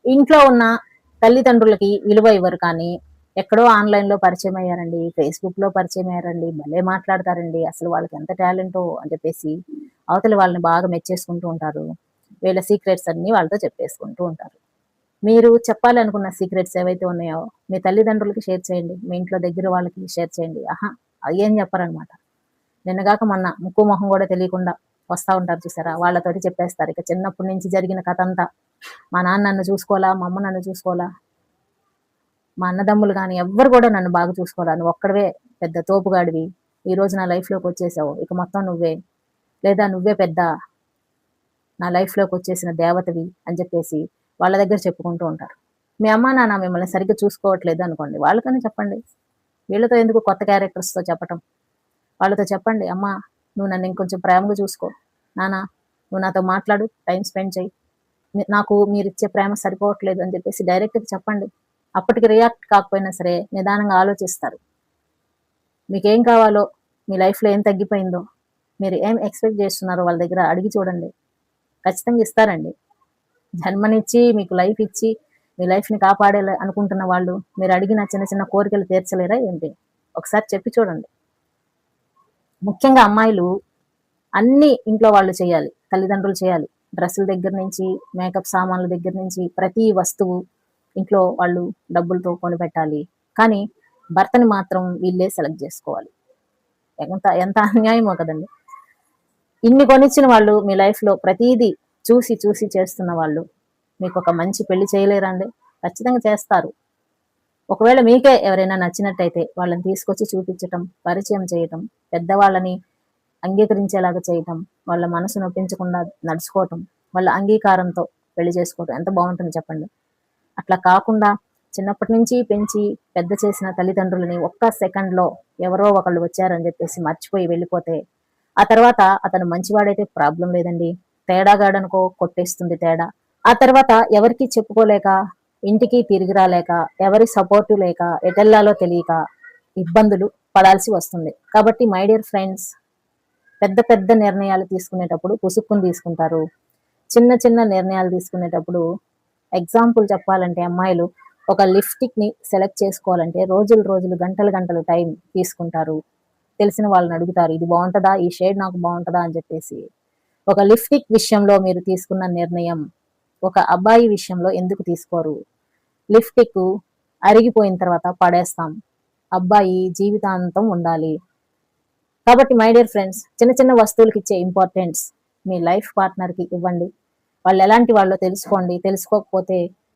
ఇంట్లో ఉన్న తల్లిదండ్రులకి విలువ ఇవ్వరు కానీ, ఎక్కడో ఆన్‌లైన్‌లో పరిచయం అయ్యారండి, ఫేస్‌బుక్‌లో పరిచయం అయ్యారండి, భలే మాట్లాడతారండి, అసలు వాళ్ళకి ఎంత టాలెంటో అని చెప్పేసి అవతల వాళ్ళని బాగా మెచ్చేసుకుంటూ ఉంటారు. వీళ్ళ సీక్రెట్స్ అన్నీ వాళ్ళతో చెప్పేసుకుంటూ ఉంటారు. మీరు చెప్పాలనుకున్న సీక్రెట్స్ ఏవైతే ఉన్నాయో, మీ తల్లిదండ్రులకి షేర్ చేయండి. మీ ఇంట్లో దగ్గర వాళ్ళకి షేర్ చేయండి. అహా! అయ్యేం చెప్పరనమాట. నిన్నగాక మొన్న ముక్కు, మొహం గూడా తెలియకుండా వస్తా ఉంటారు చూసారా? వాళ్ళతోటి చెప్పేస్తారు. ఇక చిన్నప్పటి నుంచి జరిగిన కథంతా. మా నాన్న నన్ను చూసుకోలా, మా అమ్మ నన్ను చూసుకోలా, మా అన్నదమ్ములు గాని ఎవ్వరు గూడా నన్ను బాగా చూసుకోలా. నువ్వొక్కడివే పెద్ద తోపుగాడివి. ఈరోజు నా లైఫ్‌లోకొచ్చేసావు. ఇక మొత్తం నువ్వే. లేదా నువ్వే పెద్ద నా లైఫ్‌లోకొచ్చేసిన దేవతవి అని చెప్పేసి వాళ్ళ దగ్గర చెప్పుకుంటూ ఉంటారు. మీ అమ్మా, నాన్న మిమ్మల్ని సరిగ్గా చూసుకోవట్లేదు అనుకోండి. వాళ్ళకని చెప్పండి. వీళ్ళతో ఎందుకు కొత్త క్యారెక్టర్స్‌తో చెప్పటం. వాళ్ళతో చెప్పండి. అమ్మా, నువ్వు నన్ను ఇంకొంచెం ప్రేమగా చూసుకో. నాన్న, నువ్వు నాతో మాట్లాడు, టైమ్ స్పెండ్ చెయ్యి. నాకు మీరిచ్చే ప్రేమ సరిపోవట్లేదు అని చెప్పేసి డైరెక్ట్‌గా చెప్పండి. అప్పటికి రియాక్ట్ కాకపోయినా సరే నిదానంగా ఆలోచిస్తారు. మీకేం కావాలో, మీ లైఫ్‌లో ఏం తగ్గిపోయిందో, మీరు ఏం ఎక్స్‌పెక్ట్ చేస్తున్నారో వాళ్ళ దగ్గర అడిగి చూడండి. ఖచ్చితంగా ఇస్తారండి. జన్మనిచ్చి, మీకు లైఫ్ ఇచ్చి, మీ లైఫ్‌ని కాపాడాలి అనుకుంటున్న వాళ్ళు, మీరు అడిగిన చిన్న చిన్న కోరికలు తీర్చలేరా ఏంటి? ఒకసారి చెప్పి చూడండి. ముఖ్యంగా అమ్మాయిలు అన్నీ ఇంట్లో వాళ్ళు చేయాలి. తల్లిదండ్రులు చేయాలి. డ్రెస్సుల దగ్గర నుంచి, మేకప్ సామాన్ల దగ్గర నుంచి ప్రతి వస్తువు ఇంట్లో వాళ్ళు డబ్బులతో కొనిపెట్టాలి. కానీ భర్తని మాత్రం వీళ్ళే సెలెక్ట్ జేసుకోవాలి. ఎంత ఎంత అన్యాయమో కదండీ! ఇన్ని కొనిచ్చిన వాళ్ళు మీ లైఫ్‌లో ప్రతీదీ చూసి, చూసి చేస్తున్న వాళ్ళు మీకొక మంచి పెళ్లి చేయలేరా అండి? ఖచ్చితంగా చేస్తారు. ఒకవేళ మీకే ఎవరైనా నచ్చినట్టయితే వాళ్ళని తీసుకొచ్చి చూపించటం, పరిచయం చేయటం, పెద్దవాళ్ళని అంగీకరించేలాగా చేయటం, వాళ్ళ మనసు నొప్పించకుండా నడుచుకోవటం, వాళ్ళ అంగీకారంతో పెళ్లి చేసుకోవటం ఎంత బావుంటుంది చెప్పండి. అట్లా కాకుండా చిన్నప్పటి నుంచి పెంచి పెద్ద చేసిన తల్లిదండ్రులని ఒక్క సెకండ్‌లో ఎవరో ఒకళ్ళు వచ్చారని జెప్పేసి మర్చిపోయి వెళ్ళిపోతే, ఆ తర్వాత అతను మంచివాడైతే ప్రాబ్లమ్ లేదండి. తేడాగాడనుకో కొట్టేస్తుంది తేడా. ఆ తర్వాత ఎవరికీ చెప్పుకోలేక, ఇంటికి తిరిగి రాలేక, ఎవరి సపోర్టు లేక, ఎటెళ్ళాలో తెలియక ఇబ్బందులు పడాల్సి వస్తుంది. కాబట్టి మై డియర్ ఫ్రెండ్స్, పెద్ద పెద్ద నిర్ణయాలు తీసుకునేటప్పుడు పుసుక్కుని తీసుకుంటారు. చిన్న చిన్న నిర్ణయాలు తీసుకునేటప్పుడు ఎగ్జాంపుల్ చెప్పాలంటే అమ్మాయిలు ఒక లిప్‌స్టిక్‌ని సెలెక్ట్ చేసుకోవాలంటే రోజులు, రోజులు, గంటలు, గంటలు టైం తీసుకుంటారు. తెలిసిన వాళ్ళని అడుగుతారు. ఇది బావుంటదా? ఈ షేడ్ నాకు బావుంటదా? అని చెప్పేసి. ఒక లిప్‌స్టిక్ విషయంలో మీరు తీసుకున్న నిర్ణయం, ఒక అబ్బాయి విషయంలో ఎందుకు తీసుకోరు? లిప్‌స్టిక్ అరిగిపోయిన తర్వాత పడేస్తాం. అబ్బాయి జీవితాంతం ఉండాలి. కాబట్టి మై డియర్ ఫ్రెండ్స్, చిన్న చిన్న వస్తువులకి ఇచ్చే ఇంపార్టెన్స్ మీ లైఫ్ పార్ట్నర్‌కి ఇవ్వండి. వాళ్ళు ఎలాంటి వాళ్ళో తెలుసుకోండి. తెలుసుకోకపోతే